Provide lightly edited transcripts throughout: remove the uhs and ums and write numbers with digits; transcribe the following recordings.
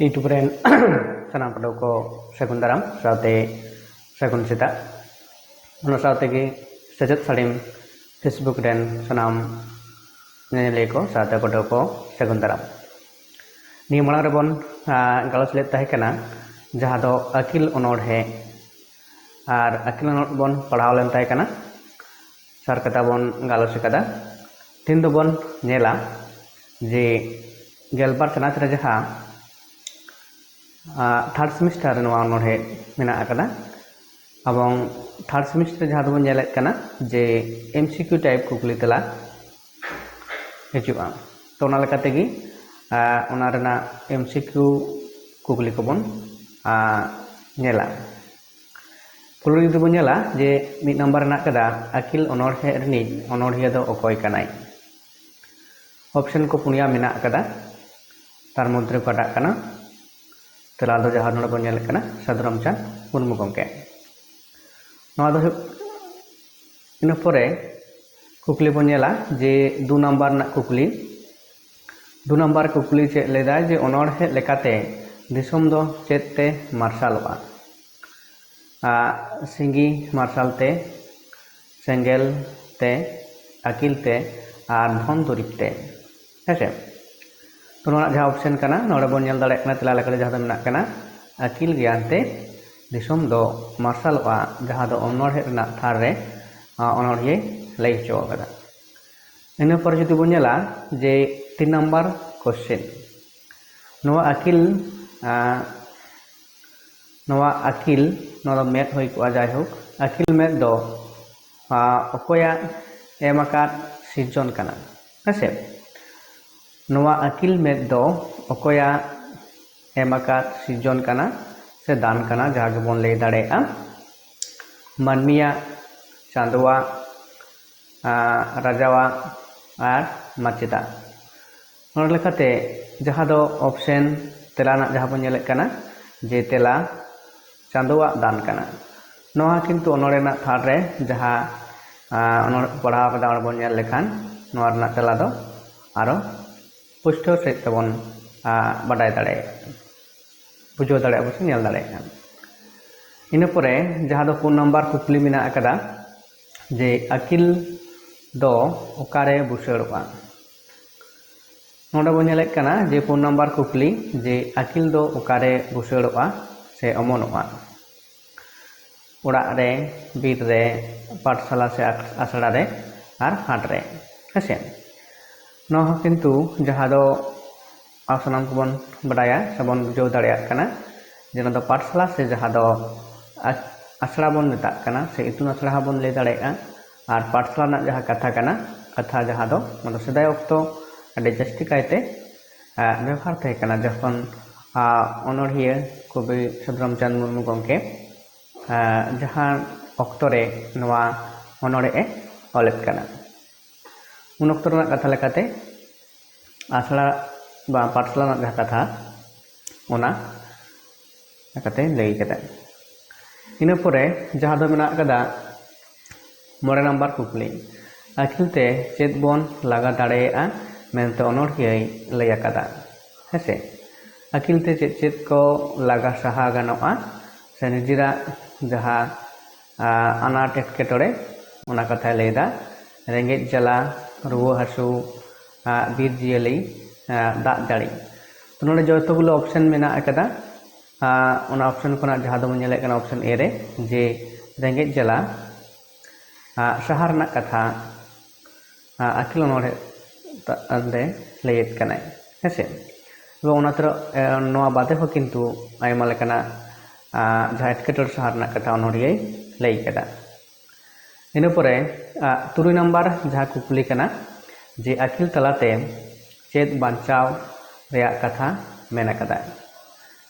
YouTube rain सानाम पड़ो को सगुन दाराम साथे सगुन सेता उन साथे गे सजत साड़ीम फेसबुक रेन सानाम नेले को साथे पड़ो को सगुन दाराम नि मांग रेबन गालस ले ताहे कना जहां दो अकिल अनोढ़े और अकिल अनोढ़ बन पढ़ाव लेन ताहे कना सार कथा बन गालस कदा तीन दो बन नेला जे गेलबार चनाच रे जहां थर्ड सेमिस्टर नोहे मेना अकदा एवं थर्ड सेमिस्टर जहाँ दो नेले कना जे एमसीक्यू टाइप कुकली तला हजुआ तो ओना लेकाते गी ओना रेना एमसीक्यू कुकली को बन नेला कुकली दो बन नेला जे मिड नंबर ना कदा अकिल अनोढ़े रनी अनोढ़िया दो अकय कनाय ऑप्शन को पुनिया मेना अकदा तार मध्य कटा कना तेला दो जहाँ नोड़े बन नेले कना साधु रामचंद मुर्मू गंके नवा दो इन परे कुकली बन नेला जे 2 नंबर ना कुकली 2 नंबर कुकली चे लेदा जे अनोढ़े लेकाते दिसोम दो चेते मार्शलोआ सिंगी मार्शल ते सेंगेल ते अकिल ते और धन दुरीब ते हेसे तो जहाँ ऑप्शन कना नोड़े बन नेल दाड़े कना तेला लेकाते जहाँ दो मेना कना अकिल ज्ञान ते दिसोम दो मार्शलोआ जहाँ दो अनोढ़े रना थार रे अनोढ़िये लई हचो कदा इन पर जुदी बन नेला जे 3 नंबर क्वेश्चन नोआ अकिल नोआ मेद होई को जाय होक अकिल मेद दो अकोया एमाकात सिर्जन कना हेसे नोआ अकिल मेद दो अकोया एमाकात सिर्जन कना से दान कना जहाँ के बन ले दाड़ेआ मानमिया चांदवा राजावा और माचेदा नोड़ लेकाते जहाँ दो ऑप्शन तेला ना जहाँ बन नेले कना जे तेला चांदवा दान कना नोआ किंतु अनोड़े ना थार रे जहाँ अनोड़ पढ़ाव कदा बन नेल लेखान नोआ रना तेला दो आरो पुष्टो से तबन बाडाय दाड़े बुझो दाड़े बस नेल दाड़े इन परे जहाँ दो 4 नंबर कुकली मेना अकदा जे अकिल दो ओकारे बुसाड़ोआ नोडे बन नेले कना जे 4 नंबर कुकली जे अकिल दो ओकारे बुसाड़ोआ से अमनोआ ओड़ा रे बीर रे पाठशाला से आसड़ा रे और हाट रे हेसे नो किंतु जहाँ दो आसनाम को बन बडाया सबन बुझो दाड़े कना जे दो पाठशाला से जहाँ दो आसड़ा बन मेता कना से इतुन आसड़ा बन ले दाड़ेगा और पाठशाला ना जहाँ कथा कना कथा जहाँ दो मतलब सदाय अक्तो अडे जस्ती कायते व्यवहार थे कना जखन अनोढ़िया कवि साधु रामचंद मुर्मू गंके जहाँ अक्तो रे नवा अनोढ़े ऑलेत कना उन अक्तो रना कथा लेकाते आसड़ा बा पाठशाला ना जहाँ कथा ओना लेकाते लई कदा इन परे जहाँ दो मेना कदा 9 नंबर कुकली अखिलते चेत बन लगा दाड़ेआ मेनते अनोढ़िया लई कदा हेसे अखिलते चेत को लगा सहा गानोआ से निजिरा जहाँ आनाट एटकेटोड़े ओना कथा लैदा रेंगेज जला रुआ हासु बीर जियली दाग जाड़ी तो नोड़े जतगुलो ऑप्शन मेना कदा ओना ऑप्शन को जहाँ दो नेले कना ऑप्शन ए रे जे रेंगेज जला शहर ना कथा अकिल अनोढ़े अंदे लैत कनाय हेसे एबं ओनातर नोआ बादे हो किन्तु आयमा लेकाना जहाँ एटकेटोड़े शहर ना कथा अनोढ़िया लई कदा इन परे 3 नंबर जहाँ कुकली कना जे अकिल तलाते चेत बांचाव रेया कथा मेना कदा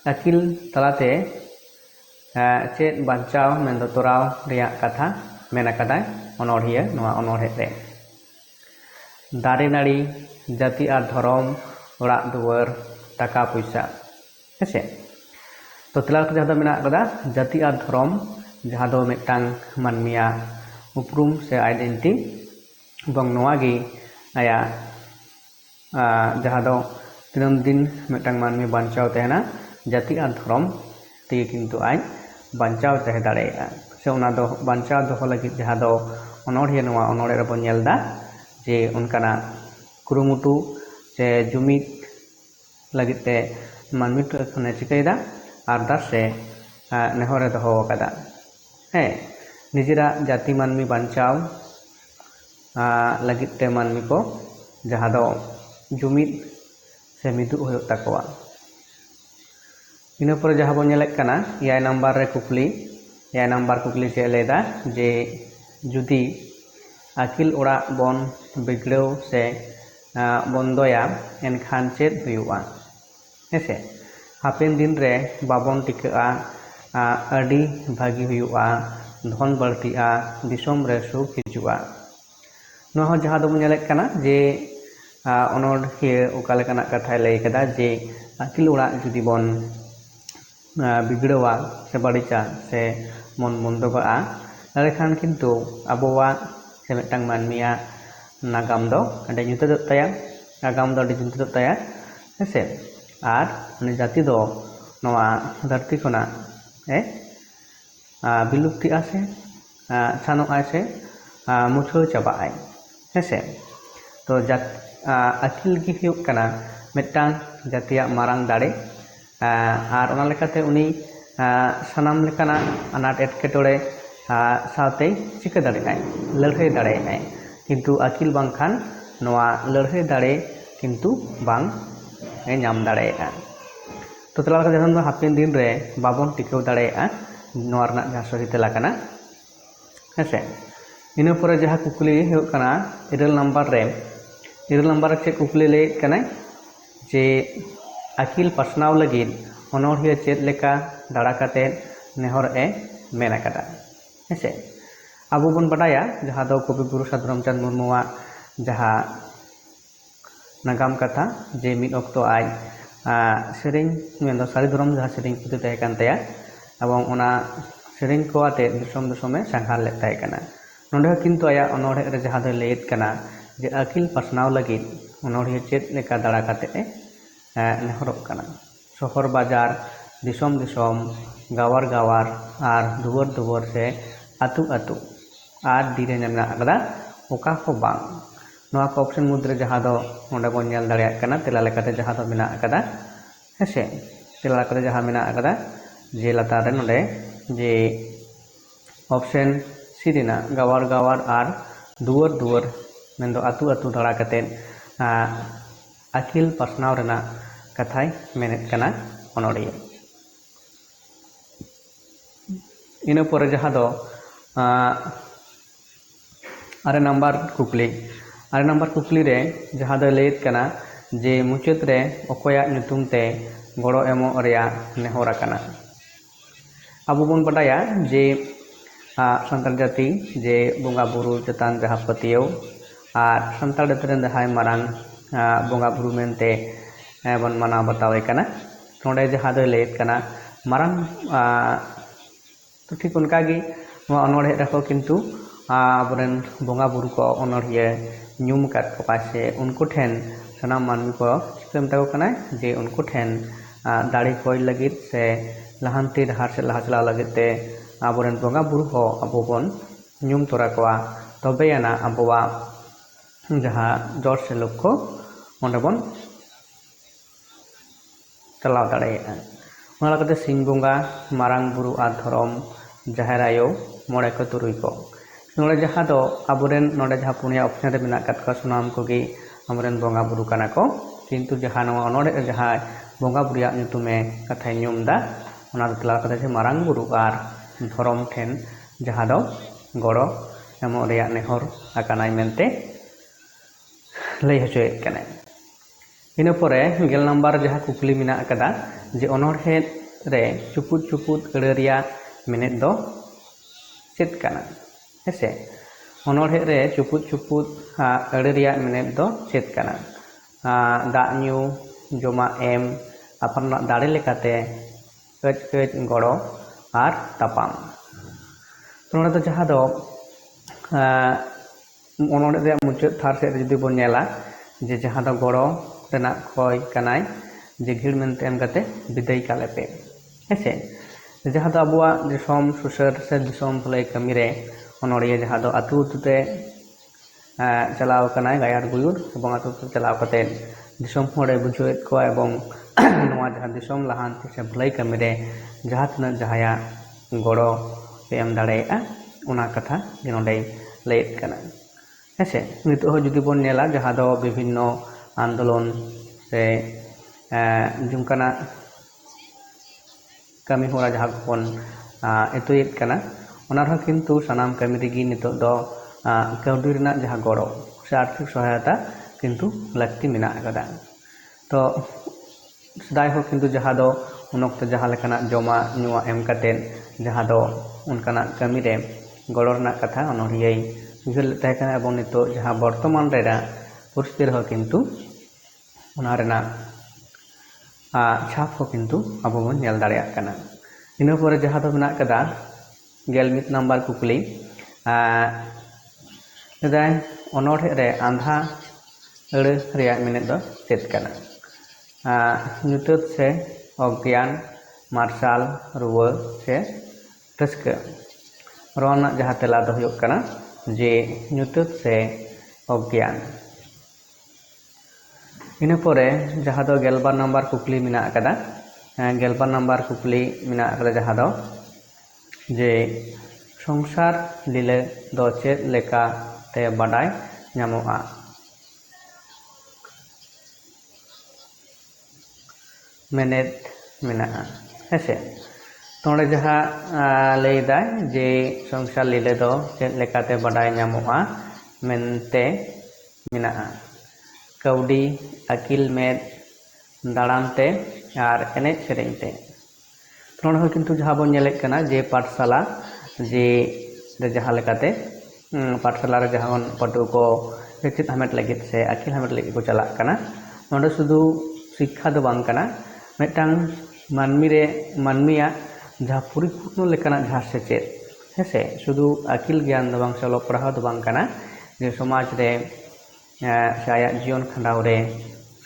अकिल तलाते चेत बांचाव मेन दो तोराव रेया कथा मेना कदा अनोढ़िया नोआ अनोढ़े रे दारे नाड़ी जाति और धर्म ओड़ा दुआर टाका पैसा हेसे तो तेला जहाँ दो मेना कदा जाति और धर्म जहाँ दो मिदटांग मानमिया उपरूम से आइडेंटिटी एवं नोआ गे आया जहाँ दो तीनम दिन मिटटांग मानमी बांचाव तहना जाति आर धर्म तेगे किन्तु आज बांचाव तहे दाड़ेगा से ओना दो बांचाव दोहो लगिद जहाँ दो अनोढ़िया नोआ अनोढ़े रे बन नेलदा जे उनकाना कुरुमुटु से जुमिद लगिद ते मानमी खने चिकायदा आरदास से नेहरे दोहो कदा है निजेरा जाति मानमी बांचाव लगिद ते मानमी को जहाँ दो जुमिद से मिदु होयो ताकोआ इन पर जहाँ बन नेलेक कना 8 नंबर रे कुकली 8 नंबर कुकली से लेदा जे जुदी आकिल ओड़ा बन बिगड़ो से बंदोया एनखान चेद हुयुआ हेसे हापेन दिन रे बाबन टिका आडी भागी हुयुआ धन बढ़तिया दिसोम रे सुख हिजुआ नोह जहाँ दो नेलेक कना जे अनोढ़िया ओका लेकाना कथाय लई कदा जे आकिल ओड़ा जुदी बन बिगड़वा से बाड़ीचा से मन बंदोगा एलेखान किन्तु आबोवा से मिटटांग मानमिया नागाम दो अडे nyutatog ताया आगाम दो अडे nyutatog ताया हेसे आर उनी जाति दो नोआ धरती खना बिलुप्ति आसे सानो आसे मुछो चाबाय हेसे तो जात आकिल की हुयुग कना मिटटांग जातिया मारांग दाड़े आर ओना लेकाते उनी सानाम लेकाना अनाट एटकेटोड़े सावते चिका दाड़ेआय लड़ाई दाड़ेआय किन्तु आकिल बांखान नोआ लड़ाई दाड़े किन्तु बांग नाम दाड़ेआ तो तला लेका जखन हापेन दिन रे बाबन टिकाव दाड़ेआ नोआ रना जहाँ सही तेला कना हेसे इन पर जहाँ कुकली हुयुग कना 8 नंबर चे कुकली ले कना जे आकिल पासनाव लगिद अनोढ़िया चेद लेका दाड़ा काते नेहर ए मेन आकादा हेसे आबो बन बाडाया जहाँ दो कवि गुरु साधु रामचंद्र मुर्मुआ जहाँ नागाम कथा जे मिद अक्तो आज सेरें मेन दो सारी धरम जहाँ सेरें पुथि तहे कान तया एवं ओना सेरें को आते दिसोम दिसोमे सांघार लेक तहे काना नोंडे किन्तु आया अनोढ़े रे जहाँ दो लेत काना जे आकिल पासनाव लगिद अनोढ़िया चेद लेका दाड़ा काते नेहरक कना शहर बाजार दिसोम दिसोम गावार गावार आर दुवर दुवर से आतु आतु आर दिरे नेमना आकदा ओका को बांग नोआ को ऑप्शन मुद्रे जहाँ दो नोंडे बन नेल दाड़ेयाग कना तेला लेकाते जहाँ दो मेना आकदा हेसे तेला लेकाते जहाँ मेना आकदा जे लातार रे नोंडे जे ऑप्शन सी रेना गावार गावार आर दुवर दुवर मेनदो आतु आतु दाड़ा काते आकिल पासनाव रेना कथाय मेनेद कना अनोढ़िया इन पर जहाँ दो 8 नंबर कुकली रे जहाँ दो लेत कना जे मुचाद रे अकोया ᱧᱩᱛᱩᱢ ते गड़ो एमो रेया नेहर कना आबो बन बाडाया जे सान्ताल जाति जे बोंगा बुरु चेतान जहाँ पतियो आर सान्ताल जाति रेन जहाँ मारांग बोंगा बुरु मेनते बन माना बतावे कना नोंडे जहाँ दो लेत कना मारांग तो ठीक उनकागी नोआ अनोढ़े रखो किन्तु आबोरेन बोंगा बुरु को अनोढ़िया ᱧᱩᱢ ᱠᱟᱫ ᱠᱚ ᱯᱟᱥᱮ उनको ठेन सनाम मानवी को चिका मेता को कना जे उनको ठेन दाड़ी कोय लगिद से लहानती डहार से लहा चलाव लगिद ते आबोरेन बोंगा बुरु हो आबो बन ᱧᱩᱢ तोरा कोआ तबेयाना आबोवा जहाँ जड़ से लोग को ओंडे बन चलाव दाड़ेया ओना लेकाते सिंह बोंगा मारांग बुरु आर धरम जाहेर आयो मोड़े को तुरुई को नोड़े जहाँ दो आबोरेन नोड़े जहाँ पुनिया ऑप्शन रे मेना कात को सुनाम कोगी हमरेन बोंगा बुरु कना को किन्तु जहाँ नोआ नोड़े जहाँ बोंगा बुरुया ᱧᱩᱛᱩᱢে कथाय ᱧᱩᱢदा ओना दो तला लेकाते मारांग बुरु आर धरम ठेन जहाँ दो गड़ो एमो रेया नेहर आकानाय मेनते लई हचोयेद कनाय इन परे 10 नंबर जहाँ कुकली मेना आकादा जे अनोढ़े रे चुपुद चुपुद अड़ारिया मेनेद दो चेद कना हेसे अनोढ़े रे चुपुद चुपुद अड़ारिया मेनेद दो चेद कना दाग ᱧᱩ जमा एम अपना दाड़े लेकाते कच कच गड़ो आर तापाम तो नोडे दो जहाँ दो अनोढ़े रे मुचाद थार से जुदी बन नेला जे जहाँ दो गड़ो रेना खय कनाय जे घिड़ मेनते एम कते विदाय काले पे हेसे जहाँ दो अबुआ दिसोम सुसर से दिसोम भलाई कमी रे अनोड़िया जहाँ दो आतु आतुते चलाव कनाय गायार गुयुर एवं आतु आतु चलाव कते दिसोम होड़े बुझुएत को एवं नोआ जहाँ दिसोम लहांति से भलाई कमी रे जहाँ तना जहाया गड़ो पे एम दाड़ेया उना कथा जे नोडे लैत कना हेसे नितो हो जुदी बोन नेला जहाँ दो विभिन्न आंदोलन से जुमकाना कमी होरा जहाँ बन एतुयेत कना ओना रह किन्तु सानाम कमी रेगी नितो दो काउडी रेना जहाँ गड़ो से आर्थिक सहायता किन्तु लाक्ति मेना अकदा तो सदाय हो किन्तु जहाँ दो उन वक्त जहाँ लेकाना जमा नुआ एम कतेन जहाँ दो उनकाना कमी रे गड़ो रेना कथा अनोड़ियाई उयहर तहे कना एवं नितो जहाँ बर्तमान रेना परिस्थिति रह किन्तु उना रेना छाप हो किन्तु आबो बन नेल दाड़ेयाग कना इना परे जहाँ दो मेना कदा 11 नम्बर कुकली सेदाय अनोड़े रे आंधा अड़े रेयाग मेनेद दो चेद कना ᱧᱩᱛᱟᱹᱛ से अज्ञान मार्शल रुआ से रस्क रोना जहाँ तेला दो हुयुग कना जे ᱧᱩᱛᱟᱹᱛ से अज्ञान ᱤᱱᱟᱹ ᱯᱚᱨᱮ ᱡᱟᱦᱟᱸ ᱫᱚ 12 नम्बर कुकली मेना अकदा 12 नम्बर कुकली मेना अकदा जहाँ दो जे संसार लीले दो चेद लेका ते बाडाय ᱧᱟᱢᱚᱜᱼᱟ मेनेद मेना हेसे तोड़े जहाँ लैदा जे संसार लीले दो चेद लेकाते बाडाय ᱧᱟᱢᱚᱜᱼᱟ मेनते मेना काउडी अकिल मेद दाड़ानते और एनेज सेरेंते तोड़े हो किन्तु जहाँ बन नेलेत कना जे पाठशाला जे जहाँ लेकाते पाठशाला रे जहाँ पटु को सेचेद हामेट लगित से अकिल हामेट लगित को चलाक कना नोडे शुधु शिक्षा दो बांग कना मिदटांग मानमी रे मानमिया जहाँ परिपूर्ण लेकाना जहाँ सेचेद हेसे शुधु अकिल ज्ञान दो बांग से अलोक पढ़ाव दो बांग कना जे समाज रे से आया जीवन खंडाव रे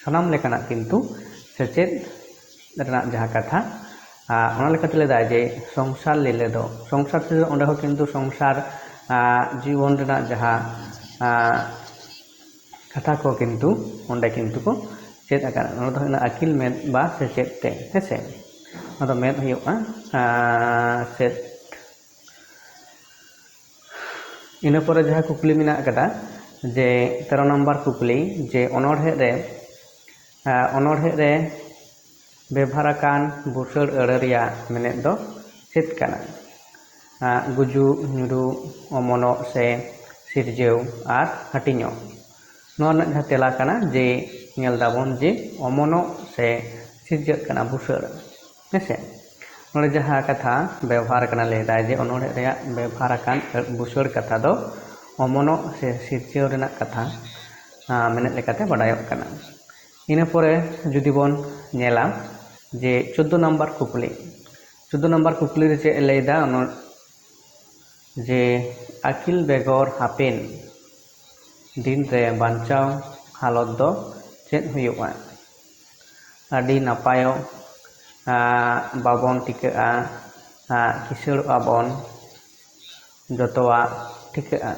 सानाम लेकाना किन्तु सेचेद रेना जहाँ कथा ओना लेकाते लेदा जे संसार लीले दो संसार से ओंडे हो किन्तु संसार जीवन रेना जहाँ कथा को किन्तु ओंडे किन्तु को चेद अकाना ओना दो हुयना अकिल मेद बा सेचेद ते हेसे ओना दो मेद हुयुगा सेद इना परे जहाँ कुकली मेना अकदा जे 13 नम्बर कुकली जे अनोड़े रे बेभाराकान बुसड़ अड़े रिया मेनेद दो चेद कना गुजु ᱧᱩᱨᱩ अमनो से सिरजेव और हटिñो नोआ जहाँ तेला कना जे नेल दाबन जे अमनो से सिरजक कना बुसड़ हेसे नोड़े जहाँ कथा व्यवहार कना लेदा जे अनोड़े रेया बेभाराकान बुसड़ कथा दो अमनो से सिरजेव रेना कथा मेनेद लेकाते बाडायोग कना इना परे जुदी बन नेला जे 14 नम्बर कुकली 14 नम्बर कुकली रे चेद लैदा जे अकिल बेगर हापेन दिन रे बांचाव हालत दो चेद हुयुगा आदि नापायो बाबन टिकाआ किसड़ोआ बन जतोआ टिकाआ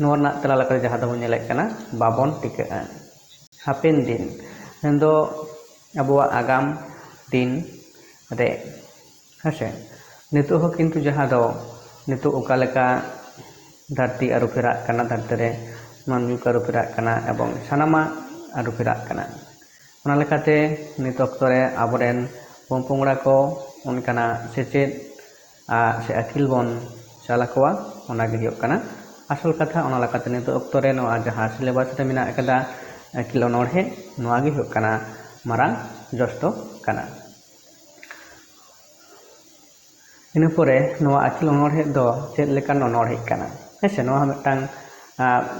नोआ रना तेला लेका जहाँ दो नेलेत कना बाबन टिकाआ हापेन दिन मेनदो अबुआ आगाम दिन रे हेसे नितो हो किन्तु जहाँ दो नितो ओका लेका धरती आरुफेरा कना धरती रे मानवी को आरुफेरा कना एवं सानामा आरुफेरा कना ओना लेकाते नित अक्तो रे आबोरेन पोंपोंगड़ा को उनकाना सेचेद से अकिल बन चालाकोआ ओना गे हुयुग कना आसल कथा ओना लेकाते नित अक्तो रे नोआ जहाँ सिलेबास रे मेना अकदा अकिल अनोड़े नोआ गे हुयुग कना मारांग जस्तो कना इन परे नोआ अकिल अनोड़े दो चेद लेकान अनोड़े कना हेसे नोआ मिदटांग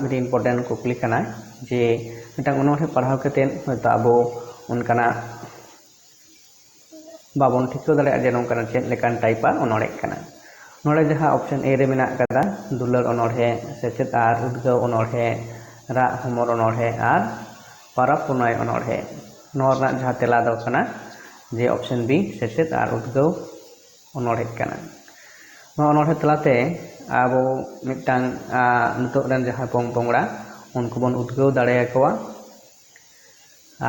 मिड इम्पोर्टेंट कुकली कना जे मिदटांग अनोड़े पढ़ाव कतेन हयतो आबो उनकाना बाबन ठिको दाड़ेया जे नोंकाना चेद लेकान टाइपा अनोड़े कना नोड़े जहाँ ऑप्शन ए रे मेना कदा दुलार अनोड़े सेचेद आर उद्गाव अनोड़े राग हमर अनोड़े आर ᱯᱟᱨᱟᱵᱽ ᱯᱩᱱᱟᱹᱭ ᱚᱱᱚᱬᱦᱮ ᱱᱚᱣᱟ ᱨᱮᱱᱟᱜ ᱡᱟᱦᱟᱸ ᱛᱮᱞᱟ ᱫᱚ ᱠᱟᱱᱟ ᱡᱮ ᱚᱯᱥᱮᱱ ᱵᱤ ᱥᱮᱪᱮᱫ ᱟᱨ ᱩᱫᱽᱜᱟᱹᱣ ᱚᱱᱚᱬᱦᱮ ᱠᱟᱱᱟ। ᱱᱚᱣᱟ ᱚᱱᱚᱬᱦᱮ ᱛᱟᱞᱟᱛᱮ ᱟᱵᱚ ᱢᱤᱫᱴᱟᱝ ᱱᱤᱛᱚᱜ ᱨᱮᱱ ᱡᱟᱦᱟᱸᱭ ᱯᱚᱝᱼᱯᱚᱝᱲᱟ ᱩᱱᱠᱩ ᱵᱚᱱ ᱩᱫᱽᱜᱟᱹᱣ ᱫᱟᱲᱮᱭᱟᱠᱚᱣᱟ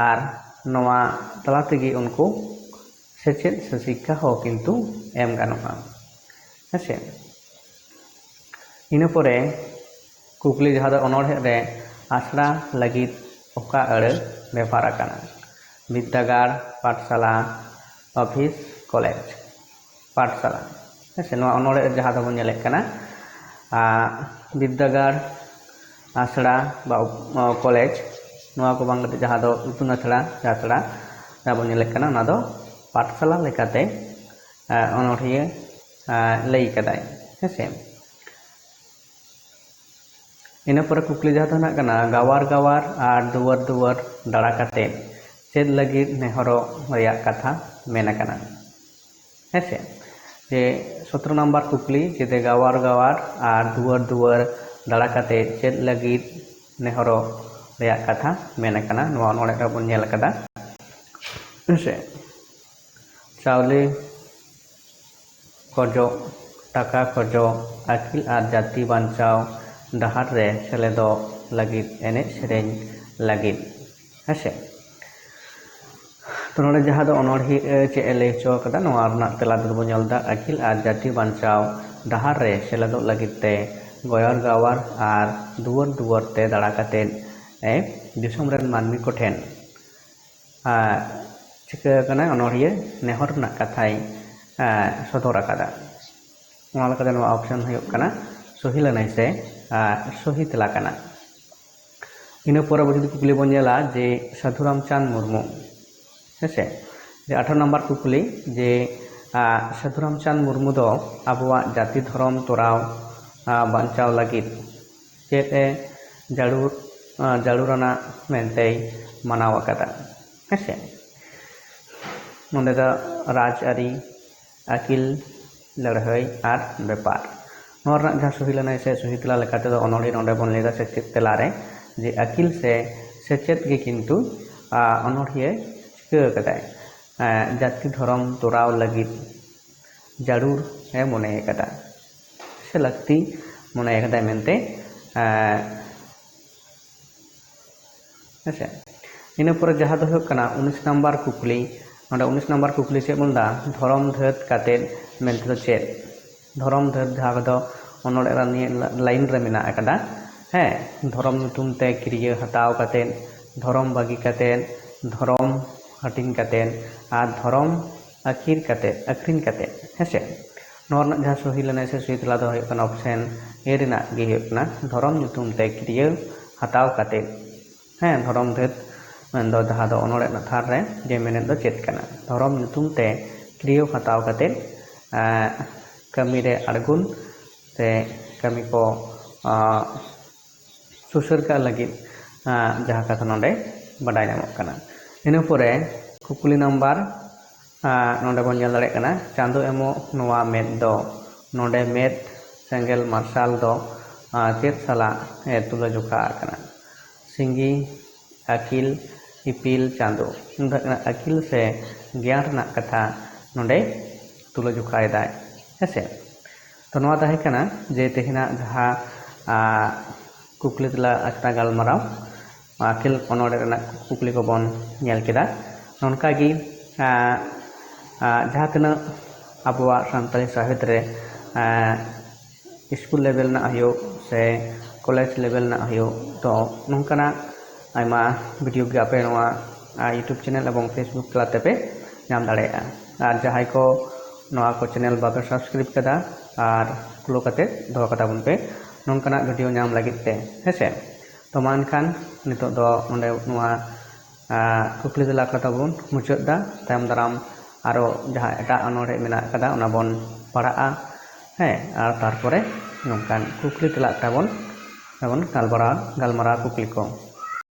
ᱟᱨ ᱱᱚᱣᱟ ᱛᱟᱞᱟ ᱛᱮᱜᱮ ᱩᱱᱠᱩ ᱥᱮᱪᱮᱫ ᱥᱮ ᱥᱤক্ষᱟ ᱦᱚᱸ ᱠᱤᱱᱛᱩ ᱮᱢ ᱜᱟᱱᱚᱜᱼᱟ ᱦᱮᱸᱥᱮ। ᱤᱱᱟᱹ ᱯᱚᱨᱮ ᱠᱩᱠᱞᱤ ᱡᱟᱦᱟᱸ ᱫᱚ ᱚᱱᱚᱬᱦᱮ ᱨᱮ ᱟᱥᱲᱟ ᱞᱟᱹᱜᱤᱫ ᱚᱠᱟ ᱟᱹᱲᱟᱹ ᱵᱮᱵᱷᱟᱨ ᱟᱠᱟᱱᱟ? ᱵᱤᱫᱽᱫᱟᱹᱜᱟᱲ, ᱯᱟঠᱥᱟᱞᱟ, ᱚᱯᱷᱤᱥ, ᱠᱚᱞᱮᱡᱽ। ᱯᱟঠᱥᱟᱞᱟ ᱦᱮᱸᱥᱮ ᱱᱚᱣᱟ ᱚᱱᱚᱬᱦᱮ ᱧᱮᱞᱮᱫ ᱠᱟᱱᱟ ᱵᱤᱫᱽᱫᱟᱹᱜᱟᱲ, ᱟᱥᱲᱟ ᱵᱟ ᱠᱚᱞᱮᱡᱽ ᱱᱚᱣᱟ ᱠᱚ ᱵᱟᱝ ᱠᱟᱛᱮ ᱡᱟᱦᱟᱸ ᱫᱚ ᱤᱛᱩᱱ ᱟᱥᱲᱟ ᱡᱟᱦᱟᱸ ᱵᱚᱱ ᱧᱮᱞᱮᱫ ᱠᱟᱱᱟ ᱚᱱᱟ ᱫᱚ ᱯᱟঠᱥᱟᱞᱟ ᱞᱮᱠᱟᱛᱮ ᱚᱱᱚᱬᱦᱤᱭᱟᱹ ᱞᱟᱹᱭ ᱠᱟᱫᱟᱭ ᱦᱮᱸᱥᱮ। ᱤᱱᱟᱹ ᱯᱚᱨᱮ ᱠᱩᱠᱞᱤ ᱡᱟᱦᱟᱸ ᱫᱚ ᱦᱮᱱᱟᱜ ᱠᱟᱱᱟ ᱜᱟᱣᱟᱨ ᱜᱟᱣᱟᱨ ᱟᱨ ᱫᱩᱣᱟᱹᱨ ᱫᱩᱣᱟᱹᱨ ᱫᱟᱬᱟ ᱠᱟᱛᱮ ᱪᱮᱫ ᱞᱟᱹᱜᱤᱫ ᱱᱮᱦᱚᱨᱚᱜ ᱨᱮᱭᱟᱜ ᱠᱟᱛᱷᱟ ᱢᱮᱱ ᱟᱠᱟᱱᱟ ᱦᱮᱸᱥᱮ। যে 17 নম্বর কুকলি যেতে গাওয়ার গাওয়ার আর দুয়ার দুয়ার দাঁড়া কাতে চেদ লাगिद নেহরো রেয়াক কাথা মেন আকানা নোয়া অনেক বন ñel akada হেসে চাউলে খরজো টাকা খরজো আকিল আর জাতি বাঞ্চাও ডাহার রে সেলেদো লাগিদ এনে সেরেñ লাগিद হেসে तो नोड़े जहाँ दो अनोढ़ी चे लय हचो कदा नोआ रनाक तेला दो बो ñelदा आकिल आर जाति बांचाव डाहार रे सेलेदो लागिद ते गयार गावार आर दुआर दुआर ते दाड़ा काते दिसोम रेन मानमी को ठेन चिका कना अनोढ़िया नेहर रनाक कथाय सदर आकादा ओना लेकाते नोआ ऑप्शन हुयुग कना सही लनाय से सही तेला कना। इना पोरे बो जुदि कुकली बो ñela जे साधु रामचांद मुर्मू हेसे जे 18 नम्बर कुकली जे साधु रामचांद मुर्मू दो आबुआ जाति धर्म तोराव बांचाव लागिद चेद जाड़ुराना मेनते मानाव आकादा हेसे नोंडे दा राजआरी आकिल लड़हई आर बेपार नोर रना जहां सही लनाय से सही तेला लेकाते दो अनोढ़ी नोंडे बन लेदा सेचेद तेलारे जे आकिल से सेचेद गे किन्तु अनोढ़िया कदाय जाति धर्म तोराव लागिद जारूर है मने कदा से लगती मने कदा मेनते अच्छा इन पर जहाँ दो हुयुग कना 19 नम्बर कुकली नोंडे 19 नम्बर कुकली से बोलदा धर्म धर्त काते मेनते दो चेद धर्म धर्त जहाँ दो अनोड़े लाइन रे मेना कदा है धर्म नुतुम ते क्रिया हताव काते धर्म बागी काते धर्म हटिंग काते आर धर्म आखिर काते आखिरीन काते हेसे नोर जहाँ सही लनाय से सही तेला दो हुयुग कना ऑप्शन ए रेना गे हुयुग कना धर्म नुतुम ते क्रिया हताव काते हैं धर्म धर्त मेन दो जहाँ दो अनोड़े थार रे जे मेने दो चेद कना धर्म नुतुम ते क्रिया हताव काते कमी रे अड़गुन ते कमी को सुसर का लागिद जहाँ कथा नोंडे बाडाय नामोग कना। इन पोरे कुकली नम्बर नोंडे बन ñel दाड़ेग कना चांदो एमो नोआ मेद दो नोंडे मेद सेंगेल मार्शल दो चेद साला तुला जोखा कना सिंगी आकिल इपिल चांदो आकिल से ज्ञान रना कथा नोंडे तुला जोखाय दाय हेसे तो नोआ ताहे कना जे तेहिना जहाँ कुकली तेला आखना गालमाराव आकिल अनोड़े कुकली को बन ñel केदा नोनका गी जहाँ तना आबुआ सानताली साहित्य रे स्कूल लेवल ना हयो से कॉलेज लेवल ना हयो तो नोंकाना आयमा वीडियो गे आपे नोआ यूट्यूब चैनल एवं फेसबुक तलाते पे नाम दाड़ेया आर जहां को नोआ को चैनल बापे सब्सक्राइब कदा आर क्लो काते दो कता बन पे नोंकाना वीडियो नाम लागिद ते हेसे तो मानखान नितो दो ओंडे नोआ कुकली तेला कथा बन मुचाद दा तायम दाराम आरो जहाँ एटा अनोड़े मेना कदा ओना बन पढ़ाआ है आर तारपरे नोंकान कुकली तेला ताबन गालमारा कुकली को।